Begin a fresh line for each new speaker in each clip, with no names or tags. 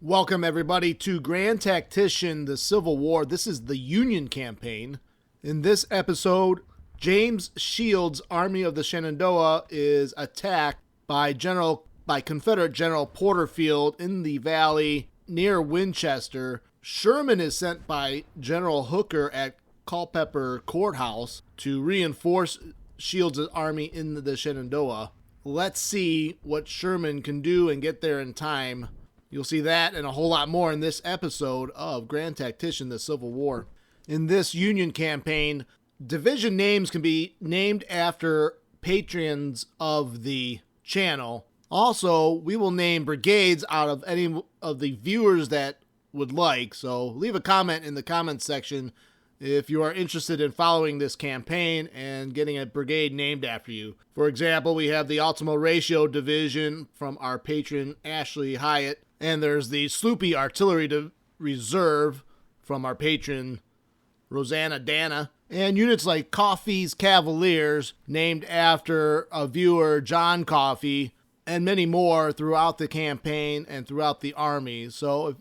Welcome, everybody, to Grand Tactician, the Civil War. This is the Union campaign. In this episode, James Shields' Army of the Shenandoah is attacked by Confederate General Porterfield in the valley near Winchester. Sherman is sent by General Hooker at Culpeper Courthouse to reinforce Shields' army in the Shenandoah. Let's see what Sherman can do and get there in time. You'll see that and a whole lot more in this episode of Grand Tactician, the Civil War. In this Union campaign, division names can be named after patrons of the channel. Also, we will name brigades out of any of the viewers that would like. So leave a comment in the comments section if you are interested in following this campaign and getting a brigade named after you. For example, we have the Ultimo Ratio Division from our patron Ashley Hyatt. And there's the Sloopy Artillery Reserve from our patron Roseannadanna. And units like Coffey's Cavaliers, named after a viewer, John Coffey, and many more throughout the campaign and throughout the army. So, if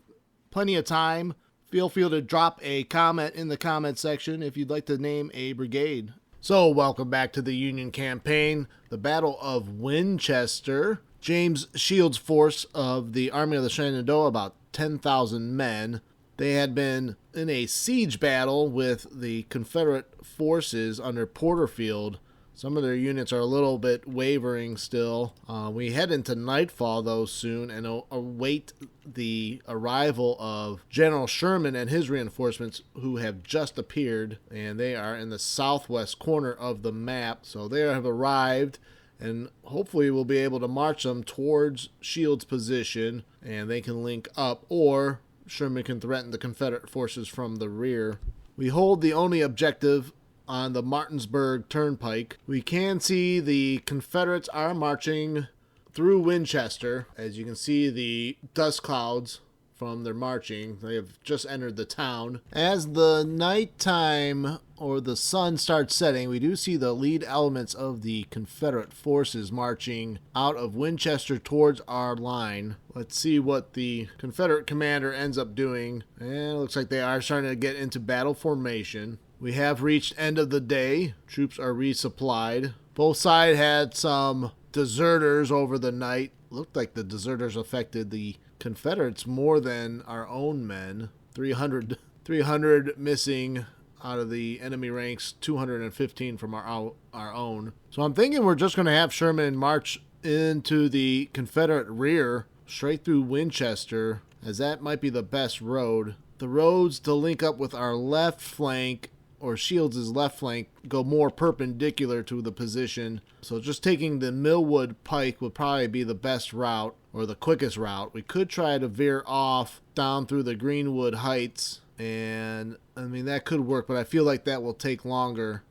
plenty of time. Feel free to drop a comment in the comment section if you'd like to name a brigade. So, welcome back to the Union campaign, the Battle of Winchester. James Shields' force of the Army of the Shenandoah, about 10,000 men. They had been in a siege battle with the Confederate forces under Porterfield. Some of their units are a little bit wavering still. We head into nightfall, though, soon and await the arrival of General Sherman and his reinforcements, who have just appeared, and they are in the southwest corner of the map. So they have arrived, and hopefully we'll be able to march them towards Shields' position, and they can link up, or Sherman can threaten the Confederate forces from the rear. We hold the only objective on the Martinsburg Turnpike. We can see the Confederates are marching through Winchester. As you can see, the dust clouds from their marching. They have just entered the town. As the nighttime or the sun starts setting, we do see the lead elements of the Confederate forces marching out of Winchester towards our line. Let's see what the Confederate commander ends up doing. And it looks like they are starting to get into battle formation. We have reached end of the day. Troops are resupplied. Both sides had some deserters over the night. Looked like the deserters affected the Confederates more than our own men. 300 missing out of the enemy ranks, 215 from our own. So I'm thinking we're just going to have Sherman march into the Confederate rear straight through Winchester, as that might be the best road. The roads to link up with our left flank, or Shields' left flank, go more perpendicular to the position. So just taking the Millwood Pike would probably be the best route, or the quickest route. We could try to veer off down through the Greenwood Heights, and I mean that could work, but I feel like that will take longer,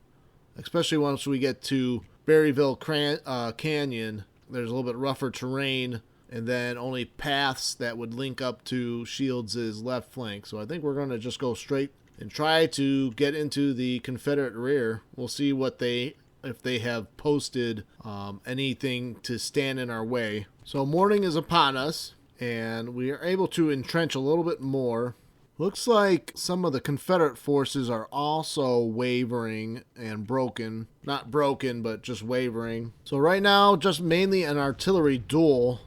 especially once we get to Berryville Canyon. There's a little bit rougher terrain, and then only paths that would link up to Shields' left flank. So I think we're going to just go straight and try to get into the Confederate rear. We'll see if they have posted anything to stand in our way. So morning is upon us, and we are able to entrench a little bit more. Looks like some of the Confederate forces are also wavering and broken. Not broken, but just wavering. So right now, just mainly an artillery duel.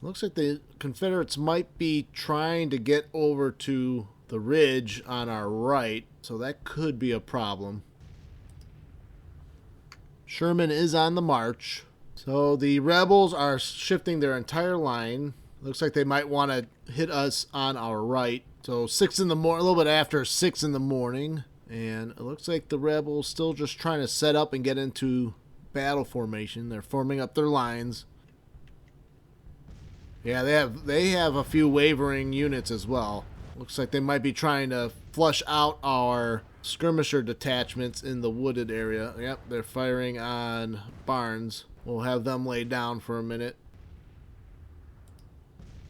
Looks like the Confederates might be trying to get over to the ridge on our right, so that could be a problem. Sherman is on the march. So the rebels are shifting their entire line. Looks like they might want to hit us on our right. So 6 in the morning, a little bit after 6 in the morning. And it looks like the rebels still just trying to set up and get into battle formation. They're forming up their lines. Yeah, they have a few wavering units as well. Looks like they might be trying to flush out our skirmisher detachments in the wooded area. Yep, they're firing on barns. We'll have them lay down for a minute.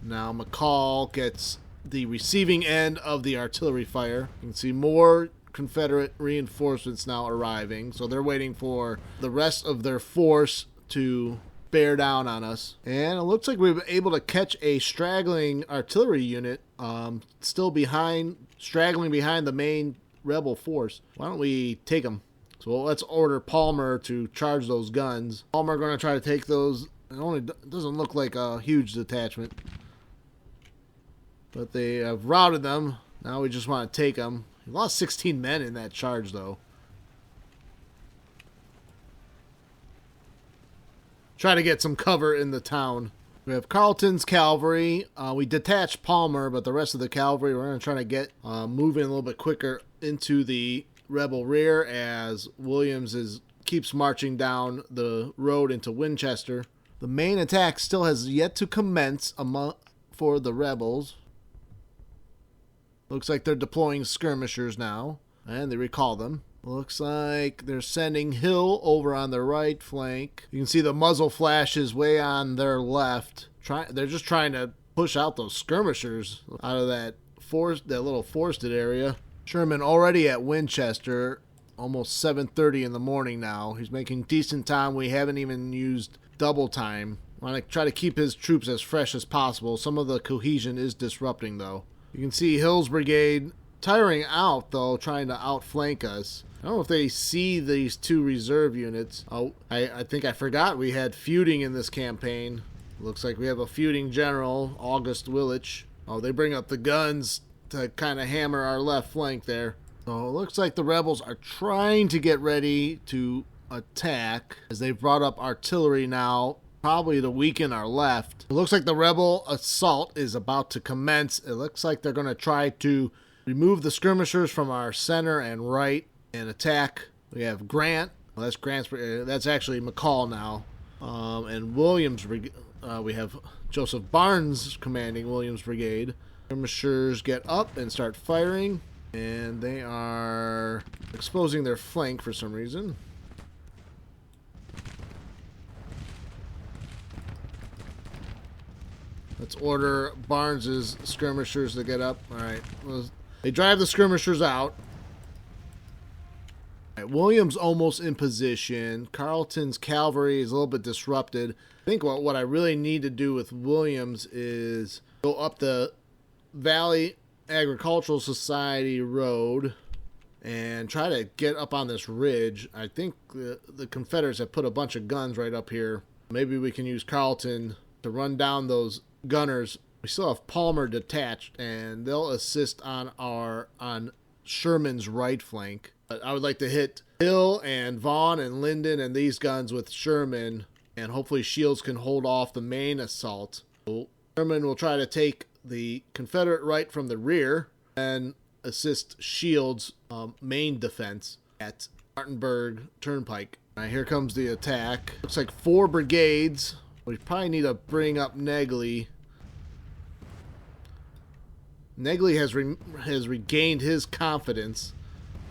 Now McCall gets the receiving end of the artillery fire. You can see more Confederate reinforcements now arriving. So they're waiting for the rest of their force to bear down on us. And it looks like we were able to catch a straggling artillery unit, still straggling behind the main rebel force. Why don't we take them? So let's order Palmer to charge those guns. Palmer going to try to take those. It doesn't look like a huge detachment, but they have routed them. Now we just want to take them. We lost 16 men in that charge, though. Try to get some cover in the town. We have Carleton's cavalry. We detached Palmer, but the rest of the cavalry we're going to try to get moving a little bit quicker into the rebel rear as Williams keeps marching down the road into Winchester. The main attack still has yet to commence for the rebels. Looks like they're deploying skirmishers now, and they recall them. Looks like they're sending Hill over on their right flank. You can see the muzzle flashes way on their left. They're just trying to push out those skirmishers out of that little forested area. Sherman already at Winchester, almost 7:30 in the morning now. He's making decent time. We haven't even used double time. I want to try to keep his troops as fresh as possible. Some of the cohesion is disrupting, though. You can see Hill's brigade tiring out, though, trying to outflank us. I don't know if they see these two reserve units. Oh, I think I forgot we had feuding in this campaign. Looks like we have a feuding general, August Willich. Oh, they bring up the guns to kind of hammer our left flank there. So it looks like the rebels are trying to get ready to attack as they've brought up artillery now, probably to weaken our left. It looks like the rebel assault is about to commence. It looks like they're going to try to remove the skirmishers from our center and right and attack. We have Grant. Well, that's Grant's. That's actually McCall now. And Williams. We have Joseph Barnes commanding Williams Brigade. Skirmishers get up and start firing, and they are exposing their flank for some reason. Let's order Barnes's skirmishers to get up. All right, they drive the skirmishers out. All right, Williams almost in position. Carleton's cavalry is a little bit disrupted. I think what I really need to do with Williams is go up the Valley Agricultural Society Road and try to get up on this ridge. I think the Confederates have put a bunch of guns right up here. Maybe we can use Carleton to run down those gunners. We still have Palmer detached, and they'll assist on Sherman's right flank. But I would like to hit Hill and Vaughn and Linden and these guns with Sherman, and hopefully Shields can hold off the main assault. So Sherman will try to take the Confederate right from the rear and assist Shields' main defense at Martinburg Turnpike. Now here comes the attack. Looks like 4 brigades. We probably need to bring up Negley. Negley has regained his confidence.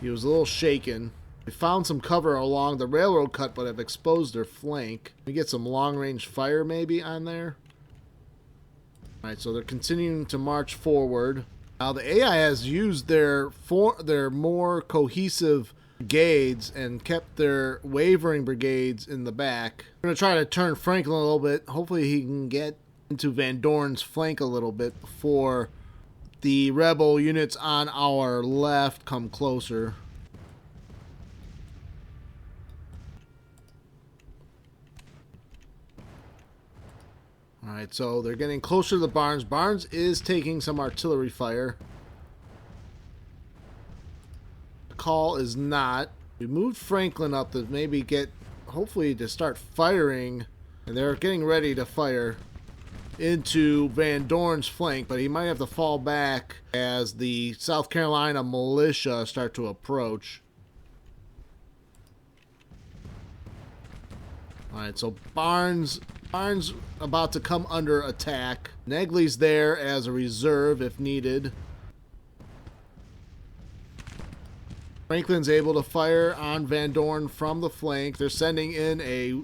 He was a little shaken. We found some cover along the railroad cut, but have exposed their flank. We get some long-range fire maybe on there. Alright, so they're continuing to march forward. Now the AI has used their more cohesive brigades and kept their wavering brigades in the back. We're going to try to turn Franklin a little bit. Hopefully he can get into Van Dorn's flank a little bit before the rebel units on our left come closer. Alright, so they're getting closer to the Barnes. Barnes is taking some artillery fire. Call is not. We moved Franklin up to maybe hopefully to start firing, and they're getting ready to fire into Van Dorn's flank, but he might have to fall back as the South Carolina militia start to approach. Alright, so Barnes about to come under attack. Negley's there as a reserve if needed. Franklin's able to fire on Van Dorn from the flank. They're sending in a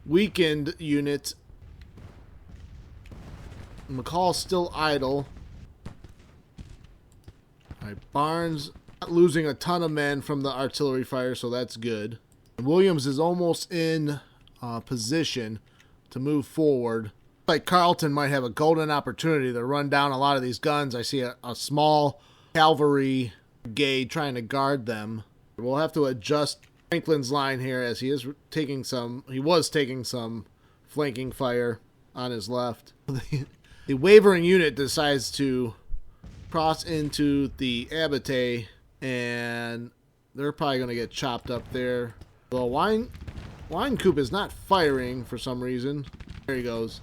weakened unit. McCall's still idle. Alright, Barnes not losing a ton of men from the artillery fire, so that's good. And Williams is almost in position to move forward. Like Carleton might have a golden opportunity to run down a lot of these guns. I see a small cavalry brigade trying to guard them. We'll have to adjust Franklin's line here as he was taking some flanking fire on his left. The wavering unit decides to cross into the abattis, and they're probably going to get chopped up there. The wine coop is not firing for some reason. There he goes.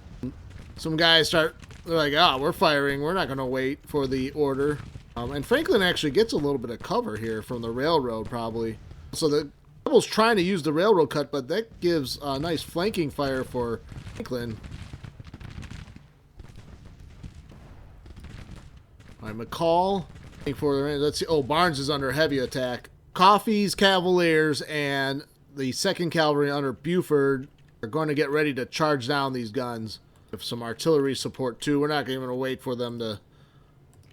Some guys they're like, we're firing. We're not going to wait for the order. And Franklin actually gets a little bit of cover here from the railroad, probably. So the rebels trying to use the railroad cut, but that gives a nice flanking fire for Franklin. All right, McCall. Let's see. Oh, Barnes is under heavy attack. Coffey's Cavaliers and the 2nd Cavalry under Buford are going to get ready to charge down these guns. With some artillery support, too. We're not even going to wait for them to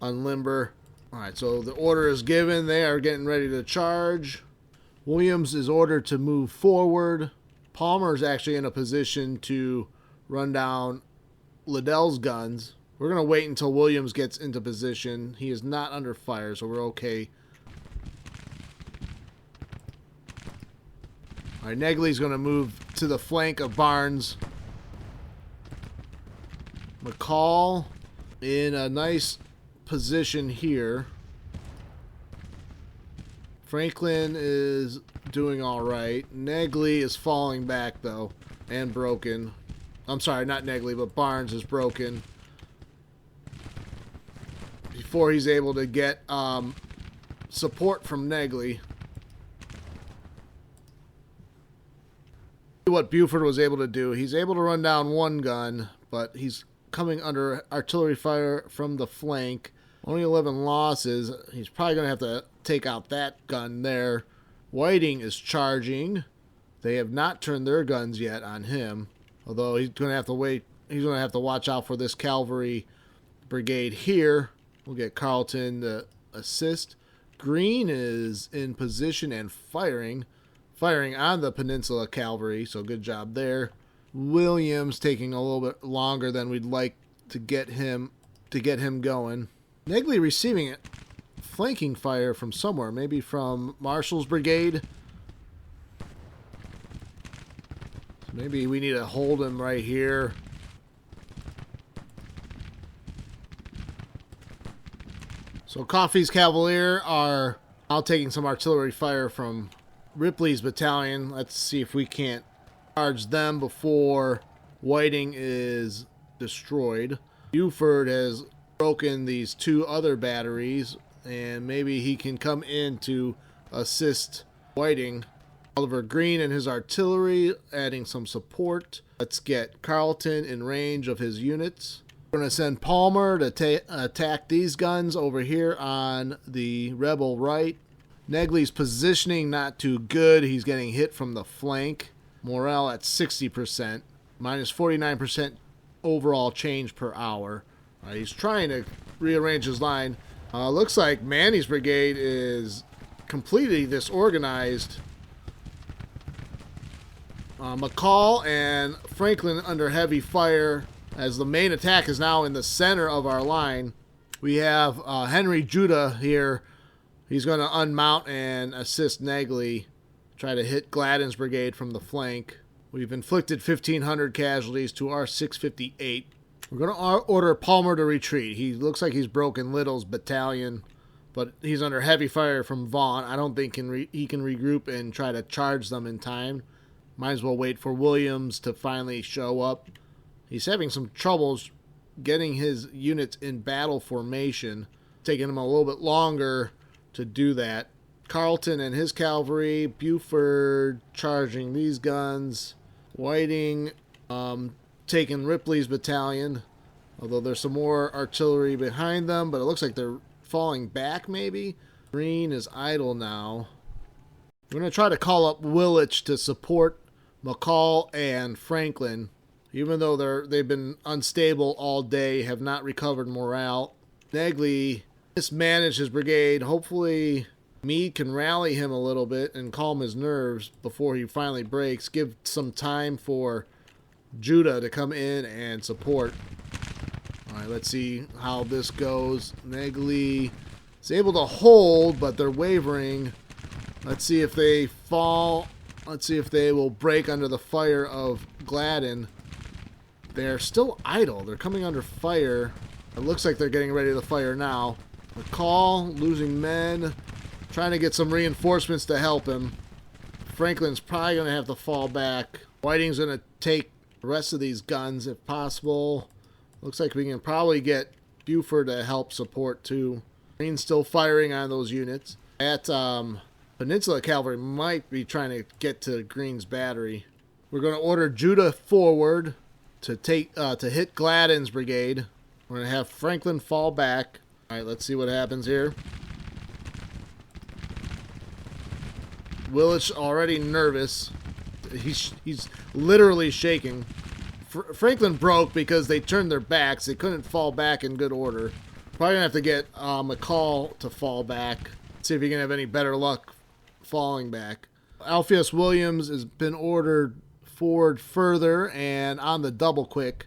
unlimber. All right, so the order is given. They are getting ready to charge. Williams is ordered to move forward. Palmer is actually in a position to run down Liddell's guns. We're going to wait until Williams gets into position. He is not under fire, so we're okay. All right, Negley's going to move to the flank of Barnes. McCall in a nice position here. Franklin is doing all right. Negley is falling back, though, and broken. I'm sorry, not Negley, but Barnes is broken. Before he's able to get support from Negley. What Buford was able to do. He's able to run down one gun, but he's coming under artillery fire from the flank. Only 11 losses. He's probably going to have to take out that gun there. Whiting is charging. They have not turned their guns yet on him, although he's going to have to wait. He's going to have to watch out for this cavalry brigade here. We'll get Carleton to assist. Green is in position and firing on the Peninsula Cavalry, so good job there. Williams taking a little bit longer than we'd like to get him going. Negley receiving it, flanking fire from somewhere, maybe from Marshall's brigade. So maybe we need to hold him right here. So Coffey's Cavalier are now taking some artillery fire from Ripley's battalion. Let's see if we can't charge them before Whiting is destroyed. Buford has broken these 2 other batteries, and maybe he can come in to assist Whiting. Oliver Green and his artillery adding some support. Let's get Carleton in range of his units. We're going to send Palmer to attack these guns over here on the rebel right. Negley's positioning not too good. He's getting hit from the flank. Morale at 60%. Minus 49% overall change per hour. He's trying to rearrange his line. Looks like Manny's brigade is completely disorganized. McCall and Franklin under heavy fire as the main attack is now in the center of our line. We have Henry Judah here. He's going to unmount and assist Negley. Try to hit Gladden's brigade from the flank. We've inflicted 1,500 casualties to our 658. We're going to order Palmer to retreat. He looks like he's broken Little's battalion, but he's under heavy fire from Vaughn. I don't think he can regroup and try to charge them in time. Might as well wait for Williams to finally show up. He's having some troubles getting his units in battle formation, taking him a little bit longer to do that. Carleton and his cavalry, Buford charging these guns, Whiting taking Ripley's battalion, although there's some more artillery behind them, but it looks like they're falling back maybe. Green is idle now. We're going to try to call up Willich to support McCall and Franklin. Even though they've been unstable all day, have not recovered morale. Negley mismanaged his brigade. Hopefully Meade can rally him a little bit and calm his nerves before he finally breaks. Give some time for Judah to come in and support. All right, let's see how this goes. Negley is able to hold, but they're wavering. Let's see if they fall. Let's see if they will break under the fire of Gladden. They're still idle. They're coming under fire. It looks like they're getting ready to fire now. McCall losing men, trying to get some reinforcements to help him. Franklin's probably going to have to fall back. Whiting's going to take the rest of these guns if possible. Looks like we can probably get Buford to help support too. Green's still firing on those units. At Peninsula Cavalry might be trying to get to Green's battery. We're going to order Judah forward to hit Gladden's brigade. We're going to have Franklin fall back. All right, let's see what happens here. Willich already nervous. He's literally shaking. Franklin broke because they turned their backs. They couldn't fall back in good order. Probably gonna have to get McCall to fall back. See if he can have any better luck falling back. Alpheus Williams has been ordered forward further and on the double quick.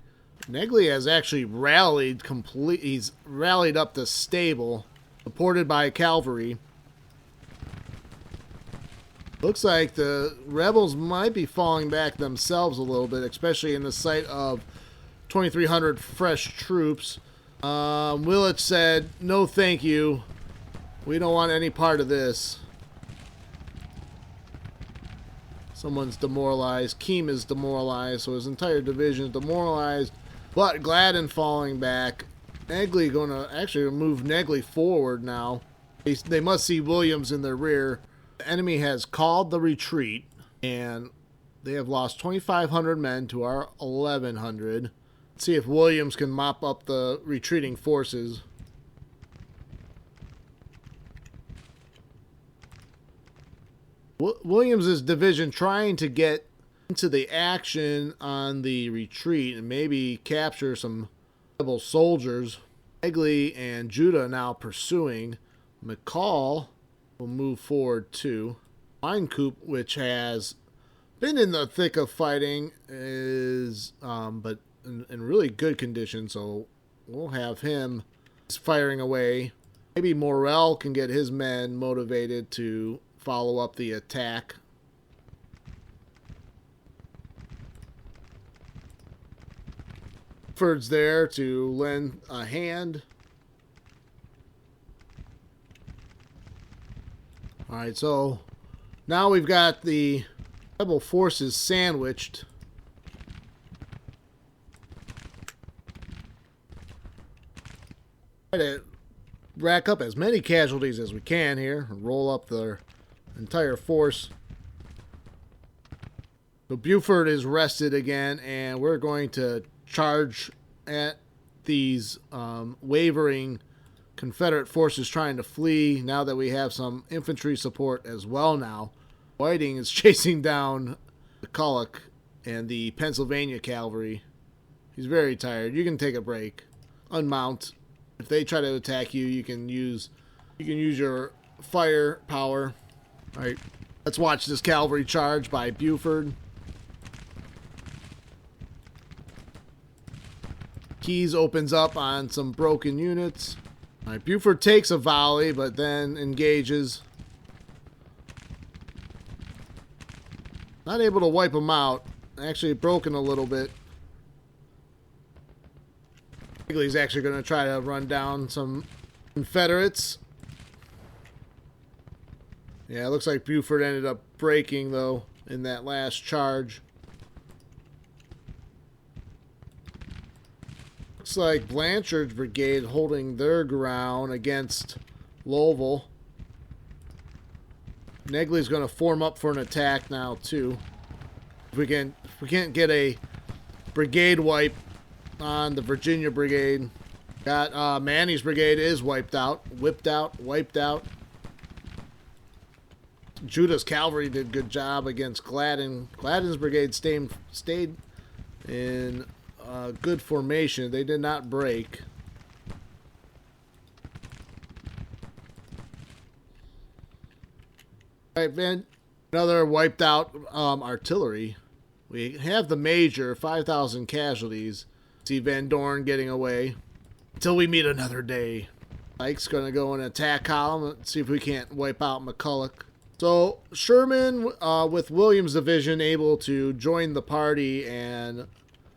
Negley has actually rallied he's rallied up to stable, supported by cavalry. Looks like the rebels might be falling back themselves a little bit, especially in the sight of 2,300 fresh troops. Willich said, "No, thank you. We don't want any part of this." Someone's demoralized. Keem is demoralized, so his entire division is demoralized. But Gladden falling back. Negley going to actually move Negley forward now. They must see Williams in their rear. The enemy has called the retreat, and they have lost 2,500 men to our 1,100. Let's see if Williams can mop up the retreating forces. Williams' division trying to get into the action on the retreat and maybe capture some rebel soldiers. Negley and Judah now pursuing. McCall will move forward too. Wynkoop, which has been in the thick of fighting, is but in really good condition, so we'll have him firing away. Maybe Morrell can get his men motivated to follow up the attack. Ford's there to lend a hand. Alright, so now we've got the rebel forces sandwiched. Try to rack up as many casualties as we can here. Roll up their entire force. So Buford is rested again, and we're going to charge at these wavering Confederate forces trying to flee now that we have some infantry support as well now. Whiting is chasing down McCulloch and the Pennsylvania cavalry. He's very tired. You can take a break. Unmount. If they try to attack you, you can use your firepower. All right, let's watch this cavalry charge by Buford. Keyes opens up on some broken units. All right, Buford takes a volley, but then engages. Not able to wipe them out. Actually broken a little bit. Negley's actually going to try to run down some Confederates. Yeah, it looks like Buford ended up breaking, though, in that last charge. Looks like Blanchard's brigade holding their ground against Louisville. Negley's going to form up for an attack now, too. If we can't get a brigade wipe on the Virginia brigade. Got Manny's brigade is wiped out. Wiped out. Judah's cavalry did good job against Gladden. Gladden's brigade stayed in good formation. They did not break. All right, man. Another wiped out artillery. We have the major, 5,000 casualties. See Van Dorn getting away. Until we meet another day. Ike's going to go in attack column and see if we can't wipe out McCulloch. So Sherman with Williams' division able to join the party, and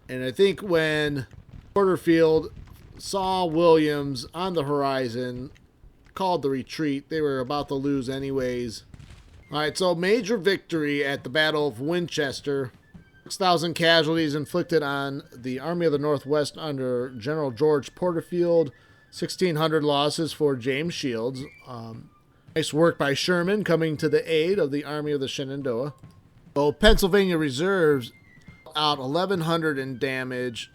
I think when Porterfield saw Williams on the horizon, called the retreat. They were about to lose anyways. Alright, so major victory at the Battle of Winchester. 6,000 casualties inflicted on the Army of the Northwest under General George Porterfield. 1,600 losses for James Shields. Nice work by Sherman coming to the aid of the Army of the Shenandoah. So Pennsylvania Reserves out 1,100 in damage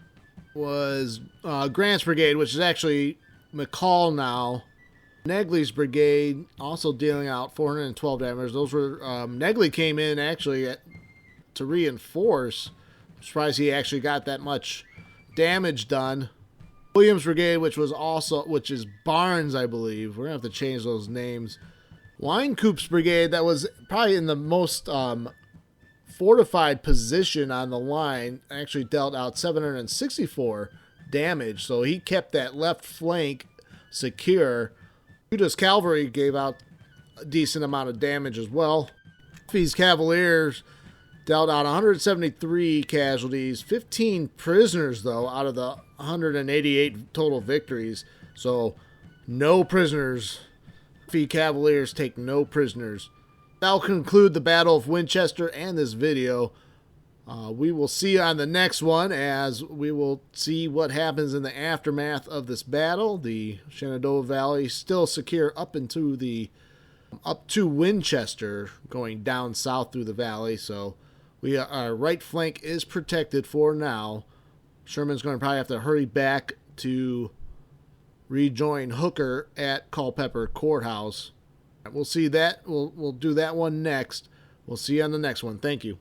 was Grant's brigade, which is actually McCall now. Negley's brigade also dealing out 412 damage. Those were Negley came in actually to reinforce. I'm surprised he actually got that much damage done. Williams brigade, which is Barnes, I believe. We're gonna have to change those names. Winecoop's brigade, that was probably in the most fortified position on the line, actually dealt out 764 damage. So he kept that left flank secure. Judah's cavalry gave out a decent amount of damage as well. These Cavaliers dealt out 173 casualties, 15 prisoners though out of the 188 total victories. So no prisoners. Fee Cavaliers take no prisoners. That'll conclude the Battle of Winchester and this video. We will see you on the next one, as we will see what happens in the aftermath of this battle. The Shenandoah Valley still secure up to Winchester, going down south through the valley. So our right flank is protected for now. Sherman's going to probably have to hurry back to rejoin Hooker at Culpeper Courthouse. We'll see that. We'll do that one next. We'll see you on the next one. Thank you.